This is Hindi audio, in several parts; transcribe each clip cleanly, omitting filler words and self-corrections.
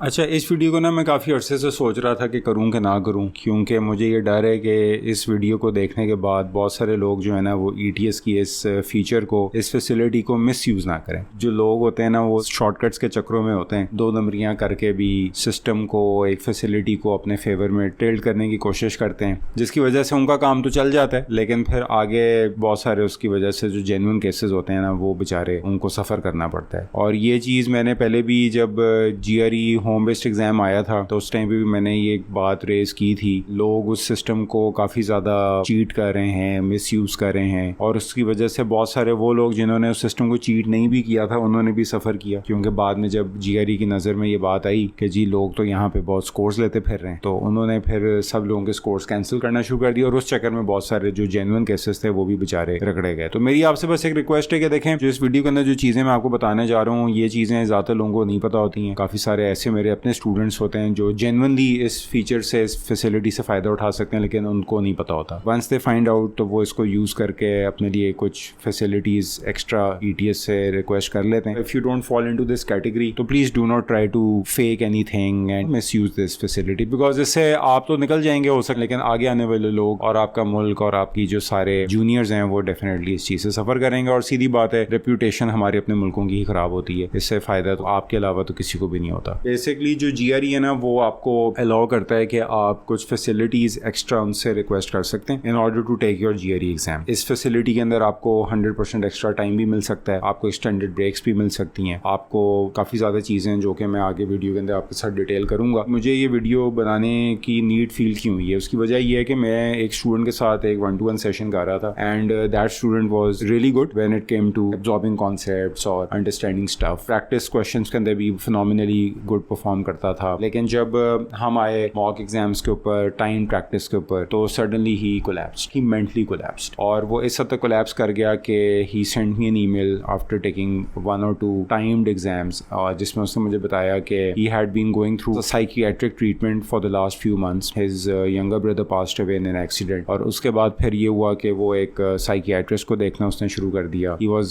अच्छा, इस वीडियो को ना मैं काफ़ी अरसे से सोच रहा था कि करूं कि ना करूं, क्योंकि मुझे ये डर है कि इस वीडियो को देखने के बाद बहुत सारे लोग जो है ना वो ETS की इस फीचर को, इस फैसिलिटी को मिसयूज़ ना करें। जो लोग होते हैं ना वो शॉर्टकट्स के चक्रों में होते हैं, 2 नंबरियां करके भी सिस्टम को, एक फैसिलिटी को अपने फेवर में टिल्ट करने की कोशिश करते हैं, जिसकी वजह से उनका काम तो चल जाता है, लेकिन फिर आगे बहुत सारे उसकी वजह से जो जेन्युइन केसेस होते हैं ना वो बेचारे उनको सफ़र करना पड़ता है। और ये चीज़ मैंने पहले भी जब GRE होम बेस्ड एग्जाम आया था तो उस टाइम पे भी मैंने ये बात रेज की थी। लोग उस सिस्टम को काफ़ी ज़्यादा चीट कर रहे हैं, मिसयूज़ कर रहे हैं, और उसकी वजह से बहुत सारे वो लोग जिन्होंने उस सिस्टम को चीट नहीं भी किया था उन्होंने भी सफ़र किया, क्योंकि बाद में जब GRE की नज़र में ये बात आई कि जी लोग तो यहाँ पे बहुत स्कोर्स लेते फिर रहे हैं, तो उन्होंने फिर सब लोगों के स्कोर्स कैंसिल करना शुरू कर दिया, और उस चक्कर में बहुत सारे जो जेन्युइन केसेस थे वो भी बेचारे रगड़े गए। तो मेरी आपसे बस एक रिक्वेस्ट है कि देखें, जो इस वीडियो के अंदर जो चीज़ें मैं आपको बताने जा रहा हूँ ये चीज़ें ज़्यादा लोगों को नहीं पता होती हैं। काफ़ी सारे ऐसे मेरे अपने स्टूडेंट्स होते हैं जो जेन्युइनली इस फीचर से, इस फैसिलिटी से फ़ायदा उठा सकते हैं, लेकिन उनको नहीं पता होता। वंस दे फाइंड आउट तो वो इसको यूज़ करके अपने लिए कुछ फैसिलिटीज़ एक्स्ट्रा ETS से रिक्वेस्ट कर लेते हैं। If you don't fall into this category तो please do not try to fake anything and misuse this facility, because इससे आप तो निकल जाएंगे हो सकता, लेकिन आगे आने वाले लोग और आपका मुल्क और आपकी जो सारे जूनियर्स हैं वो डेफिनेटली इस चीज़ से सफ़र करेंगे। और सीधी बात है, रेप्यूटेशन हमारे अपने मुल्कों की ही ख़राब होती है, इससे फ़ायदा तो आपके अलावा तो किसी को भी नहीं होता। बेसिकली जो GRE है ना वो आपको अलाउ करता है कि आप कुछ फैसिलिटीज़ एक्स्ट्रा उनसे रिक्वेस्ट कर सकते हैं in order to take your GRE exam. इस फैसिलिटी के अंदर आपको 100% एक्स्ट्रा टाइम भी मिल सकता है, आपको एक्सटेंडेड ब्रेक्स भी मिल सकती हैं, आपको काफ़ी ज़्यादा चीज़ें जो कि मैं आगे वीडियो के अंदर आपके साथ डिटेल करूँगा। मुझे ये वीडियो बनाने की नीड फील क्यों हुई है, उसकी वजह ये है कि मैं एक स्टूडेंट के साथ एक 1-to-1 सेशन कर रहा था, and that student was really good when it came to absorbing concepts और अंडरस्टैंडिंग स्टफ। प्रैक्टिस क्वेश्चंस के अंदर भी फिनोमिनली गुड परफॉर्म करता था, लेकिन जब हम आए मॉक एग्जाम्स के ऊपर, टाइम प्रैक्टिस के ऊपर, तो suddenly he collapsed, he mentally collapsed, और वो इस हद तक कोलैप्स कर गया कि he sent me an email after taking 1 or 2 timed exams, और जिसमें उसने मुझे बताया कि he had been going through psychiatric treatment for the last few months. His younger brother passed away in an accident, और उसके बाद फिर ये हुआ कि वो एक साइकियाट्रिस्ट को देखना उसने शुरू कर दिया। He was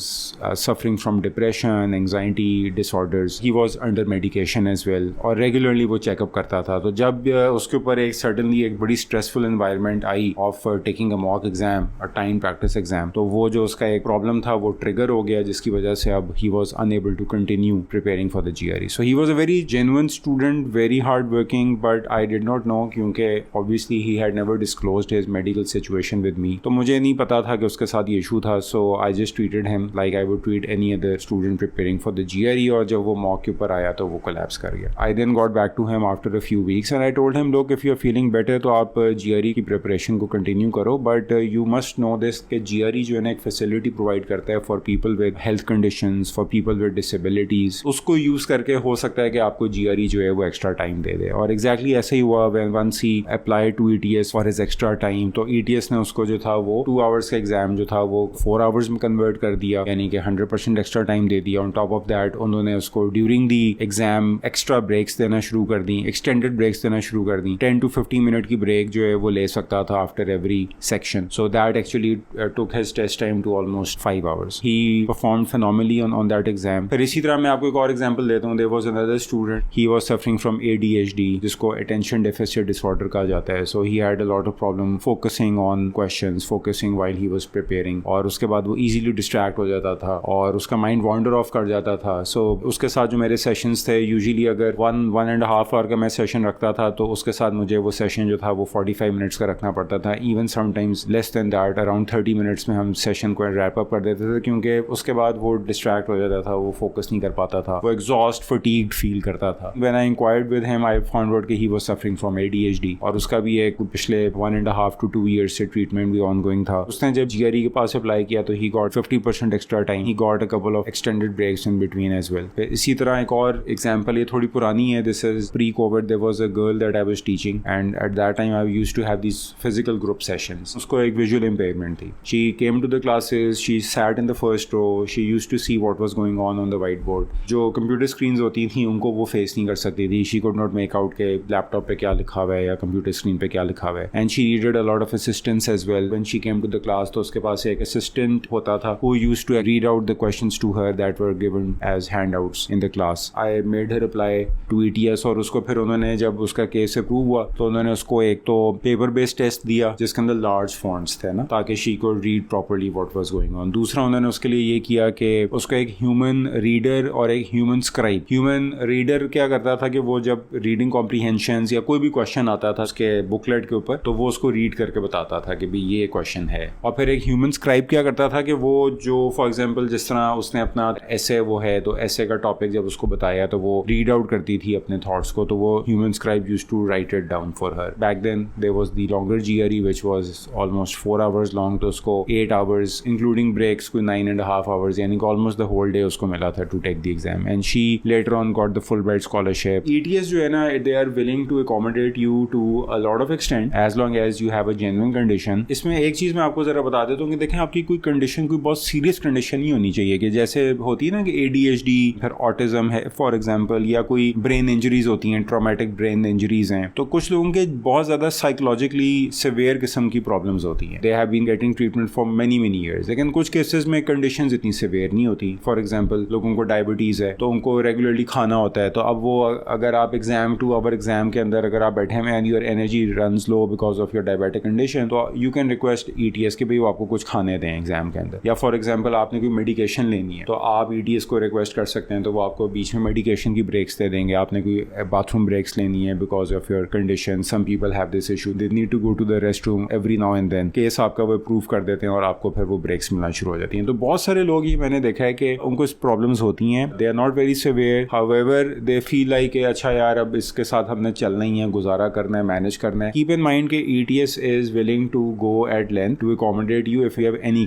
suffering from depression, anxiety disorders, he was under medication as well, और रेगुलरली वो चेकअप करता था। तो जब उसके ऊपर एक सडनली एक बड़ी stressful environment I of taking a mock exam, a time practice exam, तो वो जो उसका एक प्रॉब्लम था वो ट्रिगर हो गया, जिसकी वजह से अब he was unable to continue preparing for the GRE। So he was a very genuine student, very hard working, but I did not know, क्योंकि obviously he had never disclosed his medical situation with me, तो मुझे नहीं पता था कि उसके साथ ये इशू था। So I just treated him like I would treat any other student preparing for the GRE, और जब वो मॉक के ऊपर आया तो वो कोलैप्स कर गया। I then got back to him after a few weeks and I told him, look if you are feeling better तो आप GRE की प्रिपरेशन को कंटिन्यू करो, but you must know this कि GRE जो है ना एक फैसिलिटी प्रोवाइड करता है for people with health conditions, for people with disabilities. उसको यूज करके हो सकता है कि आपको GRE जो है वो एक्स्ट्रा टाइम दे दे, और एग्जैक्टली ऐसा ही हुआ। When once he applied to ETS for his extra time, तो ETS ने उसको जो था वो 2 आवर्स का एग्जाम जो था वो 4 आवर्स में कन्वर्ट कर दिया, यानी कि 100% एक्स्ट्रा टाइम दे दिया। ऑन टॉप ऑफ दैट उन्होंने उसको during the exam extra breaks देना शुरू कर दी, एक्सटेंडेड ब्रेक्स देना शुरू कर दी। 10 to 15 मिनट की ब्रेक जो है वो ले सकता था after every section, so that actually took his test time to almost 5 hours. He performed phenomenally on that exam। फिर इसी तरह मैं आपको एक और एग्जांपल देता हूँ। There was another student, he was suffering from ADHD, जिसको अटेंशन डेफिसिट डिसऑर्डर कहा जाता है। So he had a lot of problem focusing on questions, focusing while he was preparing, और उसके बाद वो इजीली डिस्ट्रैक्ट हो जाता था और उसका माइंड वॉन्डर ऑफ कर जाता था। सो उसके साथ जो मेरे सेशंस थे, यूजुअली अगर 1.5 आवर का मैं सेशन रखता था तो उसके साथ मुझे वो सेशन जो था वो 45 मिनट्स का रखना पड़ता था। Even sometimes less than that, around 30 minutes में हम सेशन को रैप अप कर देते थे, क्योंकि उसके बाद वो डिस्ट्रैक्ट हो जाता था, वो फोकस नहीं कर पाता था, वो एग्जॉस्ट फटीग्ड फील करता था। When I inquired with him I found out कि he was suffering from ADHD, और उसका भी एक पिछले 1.5 to 2 years से ट्रीटमेंट भी ऑनगोइंग था। उसने जब GRE के पास अप्लाई किया तो he got 50% extra time, he got a couple of extended breaks in between as well. इसी तरह एक और एग्जांपल, ये थोड़ी पुरानी है, this is pre covid. There was a girl that I was teaching, and at that time I used to have these physical group sessions. उसको एक विजुअल इम्पेयरमेंट थी। She came to the classes, she sat in the first row, she used to see what was going on the white board. जो कंप्यूटर स्क्रीन्स होती थी उनको वो फेस नहीं कर सकती थी। She could not make out के लैपटॉप पे क्या लिखा हुआ है या कंप्यूटर स्क्रीन पे क्या लिखा हुआ है, and she needed a lot of assistance as well. When she came to the class तो उसके पास एक असिस्टेंट होता था who used to read out the questions to her that were given as handouts in the class. I made her apply apply to ETS और उसको फिर उन्होंने जब उसका केस अप्रूव हुआ तो उन्होंने उसको एक तो पेपर बेस्ड टेस्ट दिया जिसके अंदर लार्ज फॉन्ट्स थे ना, ताकि शी को read properly what was going on. दूसरा उन्होंने उसके लिए ये किया कि उसको एक ह्यूमन रीडर और एक ह्यूमन स्क्राइब। ह्यूमन रीडर क्या करता था कि वो जब रीडिंग कॉम्प्रीहेंशन या कोई भी क्वेश्चन आता था उसके बुकलेट के ऊपर तो वो उसको रीड करके बताता था कि भाई ये क्वेश्चन है। और फिर एक ह्यूमन स्क्राइब क्या करता था कि वो जो फॉर एग्जांपल जिस तरह उसने अपना ऐसे वो है तो ऐसे का टॉपिक जब उसको बताया तो वो रीड आउट करती थी अपने थॉट्स को, तो वो human scribe used to write it down for her. Back then there was the longer GRE which was almost 4 hours long, तो उसको 8 आवर्स इंक्लूडिंग ब्रेक्स कोई 9.5 आवर्स यानी कि ऑलमोस्ट द होल डे उसको मिला था to take the exam and she later on got the Fulbright scholarship. ETS जो है ना, they are willing to accommodate you to a lot of extent as long as you have a genuine condition. इसमें एक चीज मैं आपको जरा बता देता हूँ कि देखें आपकी कोई कंडीशन कोई बहुत सीरियस कंडीशन नहीं होनी चाहिए कि जैसे होती है ना कि ADHD फिर ऑटिज्म है फॉर एग्जांपल, या कोई ब्रेन इंजरीज होती हैं, ट्रॉमेटिक ब्रेन इंजरीज हैं, तो कुछ लोगों के बहुत ज्यादा साइकोलॉजिकली सिवियर किस्म की प्रॉब्लम्स होती हैं। They have been getting treatment for many years, लेकिन कुछ केसेस में कंडीशंस इतनी सिवियर नहीं होती। फॉर एग्जांपल लोगों को डायबिटीज है तो उनको रेगुलरली खाना होता है, तो अब वो अगर आप एग्जाम 2 आवर एग्जाम के अंदर अगर आप बैठे हैं and your energy runs low because of your diabetic condition, तो यू कैन रिक्वेस्ट ETS के भाई वो आपको कुछ खाने दें एग्जाम के अंदर। या फॉर एग्जांपल आपने कोई मेडिकेशन लेनी है तो आप ETS को रिक्वेस्ट कर सकते हैं, तो वो आपको बीच में मेडिकेशन की ब्रेक्स दे देंगे। आपने कोई बाथरूम ब्रेक्स लेनी है because of your condition, some people have this issue, they need to go to the restroom every now and then, case आपका वो अप्रूव कर देते हैं और आपको फिर वो ब्रेक्स मिलना शुरू हो जाती हैं। तो बहुत सारे लोग ये मैंने देखा है कि उनको प्रॉब्लम्स होती हैं, they are not very severe, however they feel like अच्छा यार अब इसके साथ हमने चलना ही है, गुजारा करना है, मैनेज करना है। कीप इन माइंड कि ETS is willing to go at length to accommodate you if you have any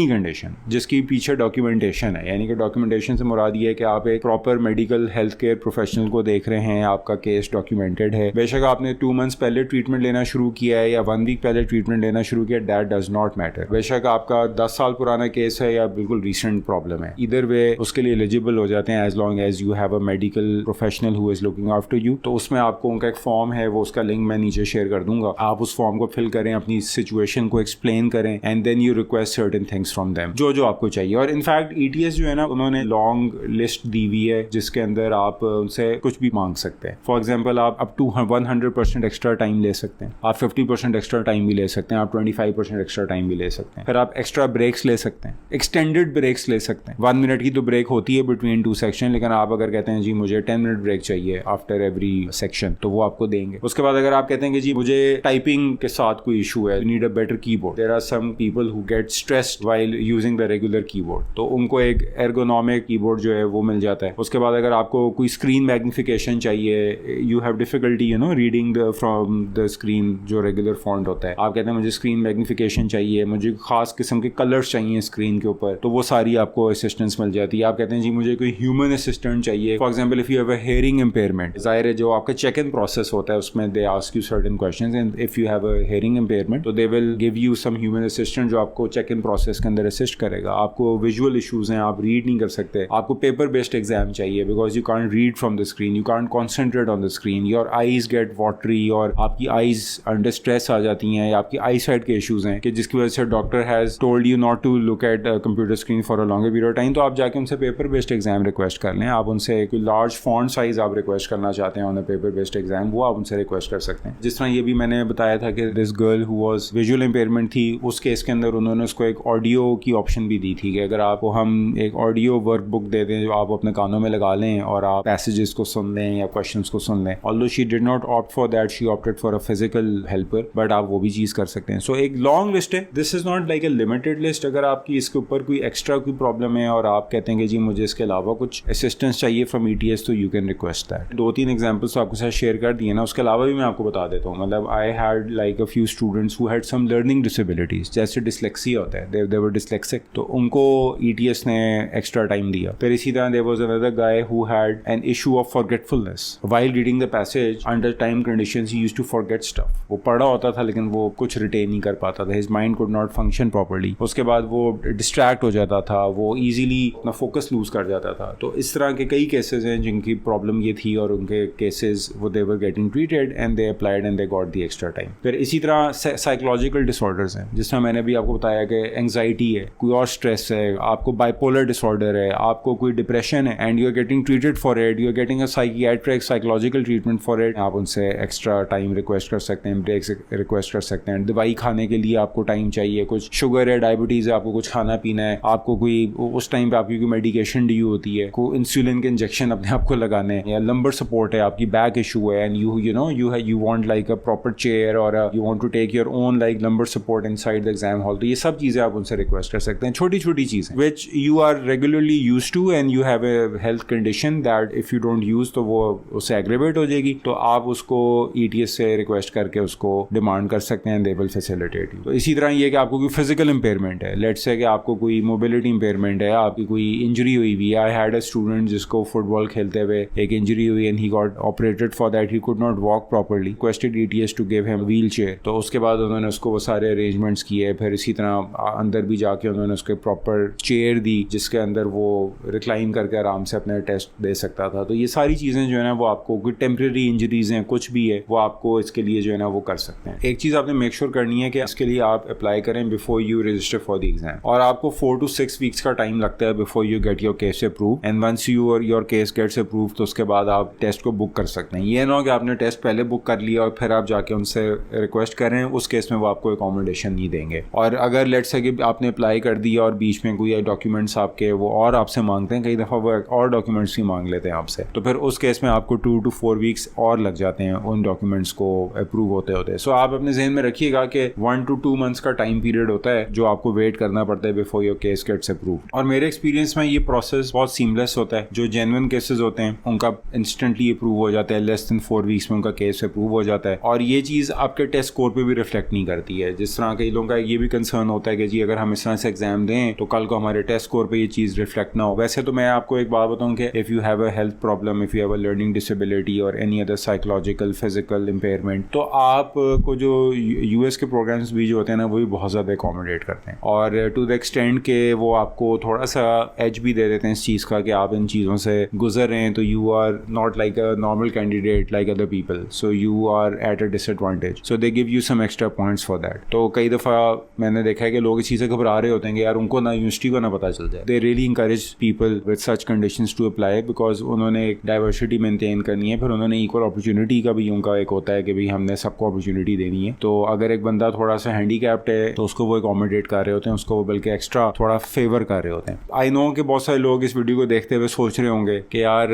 condition जिसकी पीछे डॉक्यूमेंटेशन है, यानी कि डॉक्यूमेंटेशन से मुराद ये है कि आप एक proper medical health care professional को देख रहे हैं, आपका केस डॉक्यूमेंटेड है। बेशक आपने 2 मंथ्स पहले ट्रीटमेंट लेना शुरू किया है या 1 वीक पहले ट्रीटमेंट लेना शुरू किया, दैट डज नॉट मैटर। बेशक आपका 10 साल पुराना केस है या बिल्कुल रिसेंट प्रॉब्लम है, इधर वे उसके लिए एलिजिबल हो जाते हैं as long as you have a medical professional who is looking after you. तो उसमें आपको उनका एक फॉर्म है, वो उसका लिंक मैं नीचे शेयर कर दूंगा, आप उस फॉर्म को फिल करें, अपनी सिचुएशन को एक्सप्लेन करें and then you request certain things from them जो आपको चाहिए। और इनफैक्ट ETS जो है ना, उन्होंने लॉन्ग लिस्ट दी हुई है जिसके अंदर आप उनसे कुछ भी मांग सकते हैं। फॉर एग्जाम्पल आप अप टू 100% एक्स्ट्रा टाइम ले सकते हैं, आप 50% एक्स्ट्रा टाइम भी ले सकते हैं, आप 25% एक्स्ट्रा टाइम भी ले सकते हैं, फिर आप एक्स्ट्रा ब्रेक्स ले सकते हैं, एक्सटेंडेड ब्रेक्स ले सकते हैं। 1 मिनट की तो ब्रेक होती है बिटवीन 2 सेक्शन, लेकिन आप अगर कहते हैं जी मुझे 10 मिनट ब्रेक चाहिए आफ्टर एवरी सेक्शन तो वो आपको देंगे। उसके बाद अगर आप कहते हैं कि जी मुझे टाइपिंग के साथ कोई इशू है, need a better keyboard, there are some people who get stressed while using the regular keyboard, तो उनको एक एर्गोनॉमिक कीबोर्ड जो है वो मिल जाता है। उसके बाद अगर आपको कोई स्क्रीन मैग्निफिकेशन चाहिए, you have difficulty reading from the screen जो रेगुलर फॉन्ट होता है, आप कहते हैं मुझे स्क्रीन मैग्निफिकेशन चाहिए, मुझे खास किस्म के कलर्स चाहिए स्क्रीन के ऊपर, तो वो सारी आपको असिस्टेंस मिल जाती है। आप कहते हैं जी मुझे कोई ह्यूमन असिस्टेंट चाहिए, for example if you have a hearing impairment, जाहिर है जो आपका चेक इन प्रोसेस होता है उसमें they ask you certain questions and if you have a hearing impairment तो they will give you some human assistant जो आपको चेक इन प्रोसेस के अंदर असिस्ट करेगा। आपको विजुअल इश्यूज हैं, आप रीड नहीं कर सकते, आपको पेपर बेस्ड एग्जाम चाहिए because you can't read from the screen, you can't concentrate on the screen, your eyes get watery और आपकी आईज अंडर स्ट्रेस आ जाती हैं, या आपकी आई साइड के इश्यूज हैं कि जिसकी वजह से doctor has told you not to look at computer screen for a longer period of time, तो आप जाके उनसे पेपर बेस्ड एग्जाम रिक्वेस्ट कर लें। आप उनसे कोई लार्ज फॉन्ट साइज आप रिक्वेस्ट करना चाहते हैं on a paper based exam, वो आप उनसे रिक्वेस्ट कर सकते हैं। जिस तरह ये भी मैंने बताया था कि this girl who was visual impairment थी, उस केस के अंदर उन्होंने उसको एक ऑडियो की ऑप्शन भी दी थी कि अगर आपको हम एक ऑडियो वर्कबुक दे दें जो आप अपने कानों में लगा लें और आप पैसेजेस को सुन लें या क्वेश्चंस को सुन लें। Although she did not opt for that, she opted for a physical helper, but आप वो भी चीज़ कर सकते हैं। सो एक लॉन्ग लिस्ट है, this is not like a limited list. अगर आपकी इसके ऊपर कोई एक्स्ट्रा कोई प्रॉब्लम है और आप कहते हैं कि जी मुझे इसके अलावा कुछ असिस्टेंस चाहिए फ्रॉम ETS तो you can request that. 2-3 examples आपके साथ शेयर कर दिए ना, उसके अलावा भी मैं आपको बता देता हूँ। मतलब I had like a few students who had some learning disabilities, जैसे डिसलेक्सिया होता है, दे वर डिसलेक्सिक, तो उनको ETS ने एक्स्ट्रा टाइम दिया। फिर इसी तरह there was another guy who had an issue of forgetfulness while reading the passage under time conditions, he used to forget stuff. वो पढ़ा होता था लेकिन वो कुछ रिटेन नहीं कर पाता था, his mind could not function properly. उसके बाद वो डिस्ट्रैक्ट हो जाता था, वो इजीली अपना फोकस लूज कर जाता था। तो इस तरह के कई केसेस हैं जिनकी प्रॉब्लम ये थी और उनके केसेस वो they were getting treated and they applied and they got the extra time. फिर इसी तरह साइकोलॉजिकल डिसऑर्डर्स हैं, जिसमें मैंने भी आपको बताया कि एंग्जाइटी है, कोई और स्ट्रेस है, आपको बाइपोलर डिसऑर्डर है, आपको कोई डिप्रेशन है and you are getting treated for it, you are getting a psychiatric psychological treatment for it, आप उनसे एक्स्ट्रा टाइम रिक्वेस्ट कर सकते हैं, ब्रेक्स रिक्वेस्ट कर सकते हैं। दवाई खाने के लिए आपको टाइम चाहिए, कुछ शुगर है, डायबिटीज़ है, आपको कुछ खाना पीना है, आपको कोई उस टाइम पे आपकी कोई मेडिकेशन ड्यू होती है, कोई इंसुलिन के इंजेक्शन अपने आप को लगाने हैं, या लंबर सपोर्ट है, आपकी बैक इशू है and you want like a proper chair और you want to take your own like lumbar support inside the exam hall, तो ये सब चीज़ें आप उनसे रिक्वेस्ट कर सकते हैं। छोटी छोटी चीज़ें which you are regularly use to and you have a health condition that if you don't use तो वो उससे एग्रेवेट हो जाएगी, तो आप उसको ETS से रिक्वेस्ट करके उसको डिमांड कर सकते हैं, दे विल फैसिलिटेट यू। तो इसी तरह ये कि आपको कोई फिजिकल इंपेयरमेंट है, लेट्स से कि आपको कोई मोबिलिटी इंपेयरमेंट है, आपकी कोई इंजरी हुई हुई है। आई हैड अ स्टूडेंट जिसको फुटबॉल खेलते हुए एक इंजरी हुई and he got operated for that, he could not walk properly, requested ETS to give him wheelchair, तो उसके बाद उन्होंने उसको वो सारे अरेंजमेंट्स किए, फिर इसी तरह अंदर भी जाके उन्होंने उसके प्रॉपर चेयर दी जिसके अंदर वो रिक्लाइन करके आराम से अपने टेस्ट दे सकता था। तो ये सारी चीज़ें जो है ना वो आपको कोई टेम्प्रेरी इंजरीज हैं, कुछ भी है, वो आपको इसके लिए जो है ना वो कर सकते हैं। एक चीज़ आपने मेक श्योर करनी है कि इसके लिए आप अप्लाई करें before you register for the exam, और आपको 4 to 6 वीक्स का टाइम लगता है before you get your case approve, and once your case gets approve तो उसके बाद आप टेस्ट को बुक कर सकते हैं। ये ना हो कि आपने टेस्ट पहले बुक कर लिया और फिर आप जाके उनसे रिक्वेस्ट करें, उस केस में वो आपको अकोमोडेशन नहीं देंगे। और अगर लेट्स से कि आपने अप्लाई कर दिया और बीच में कोई डॉक्यूमेंट्स आपके वो और आपसे मांगते हैं, कई दफ़ा वो और डॉक्यूमेंट्स भी मांग लेते हैं आपसे, तो फिर उस केस में आपको 2 to 4 वीक्स और लग जाते हैं उन डॉक्यूमेंट्स को अप्रूव होते होते। सो आप अपने जहन में रखिएगा कि 1 to 2 मंथ्स का टाइम पीरियड होता है जो आपको वेट करना पड़ता है before your case gets approve. और मेरे एक्सपीरियंस में ये प्रोसेस बहुत सीमलेस होता है। जो जेन्युइन केसेस होते हैं उनका इंस्टेंटली अप्रूव हो जाता है, लेस देन 4 वीक्स में उनका केस अप्रूव हो जाता है। और ये चीज़ आपके टेस्ट स्कोर पे भी रिफ्लेक्ट नहीं करती है। जिस तरह कई लोगों का ये भी कंसर्न होता है कि जी अगर हम इस तरह से एग्जाम दें तो कल को हमारे टेस्ट स्कोर पे ये चीज़ रिफ्लेक्ट ना हो। वैसे तो मैं आपको एक बात बताऊं कि if you have a health problem, if you have a learning disability और any other psychological physical impairment, तो आप को जो US के प्रोग्राम्स भी जो होते हैं ना वो भी बहुत ज़्यादा अकोमोडेट करते हैं, और टू द एक्सटेंड के वो आपको थोड़ा सा एज भी दे देते हैं इस चीज़ का कि आप इन चीज़ों से गुजर रहे हैं, तो you are not like a normal candidate like other people, so you are at a disadvantage, so they give you some extra points for that. तो कई दफ़ा मैंने देखा है कि लोग इस चीज़ से घबरा रहे होते हैं कि यार उनको ना यूनिवर्सिटी को ना पता चल जाए। They really encourage people with such conditions to apply because उन्होंने एक डाइवर्सिटी मेंटेन करनी है, फिर उन्होंने इक्वल अपॉर्चुनिटी का भी उनका एक होता है कि भाई हमने सबको अपॉर्चुनिटी देनी है। तो अगर एक बंदा थोड़ा सा हैंडीकैप्ड है तो उसको वो अकोमोडेट कर रहे होते हैं, उसको वो बल्कि एक्स्ट्रा थोड़ा फेवर कर रहे होते हैं। आई नो कि बहुत सारे लोग इस वीडियो को देखते हुए सोच रहे होंगे कि यार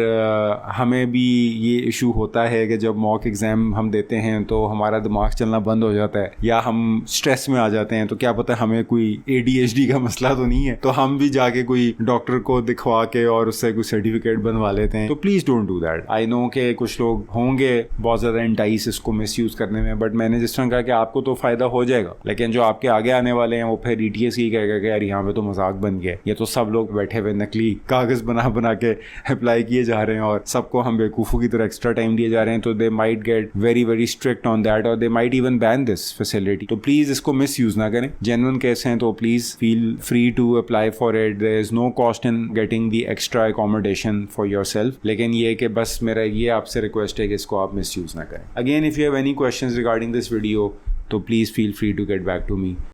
हमें भी ये इशू होता है कि जब मॉक एग्जाम हम देते हैं तो हमारा दिमाग चलना बंद हो जाता है या हम स्ट्रेस में आ जाते हैं, तो क्या पता हमें कोई ADHD का मसला तो नहीं है, तो हम भी जाके कोई डॉक्टर को दिखवा के और उससे कोई सर्टिफिकेट बनवा लेते हैं। तो please don't do that. I know कि कुछ लोग होंगे बहुत ज्यादा एंटाइस इसको मिसयूज करने में, बट मैंने जिस तरह कहा कि आपको तो फायदा हो जाएगा, लेकिन जो आपके आगे आने वाले हैं वो फिर ETS ही कहेगा कि यार यहाँ पे तो मजाक बन गया, ये तो सब लोग बैठे हुए नकली कागज बना बना के अप्लाई किए जा रहे हैं और सबको हम बेवकूफों की तरह एक्स्ट्रा टाइम दिए जा रहे हैं, तो they might get very very strict on that और they might even ban this facility. तो प्लीज इसको मिस यूज ना करें। जेन्युइन केस हैं तो please feel free to apply for it. There is no cost in getting the extra accommodation for yourself, लेकिन ये कि बस मेरा ये आपसे रिक्वेस्ट है कि इसको आप मिस यूज ना करें। Again if you have any questions regarding this video तो please feel free to get back to me.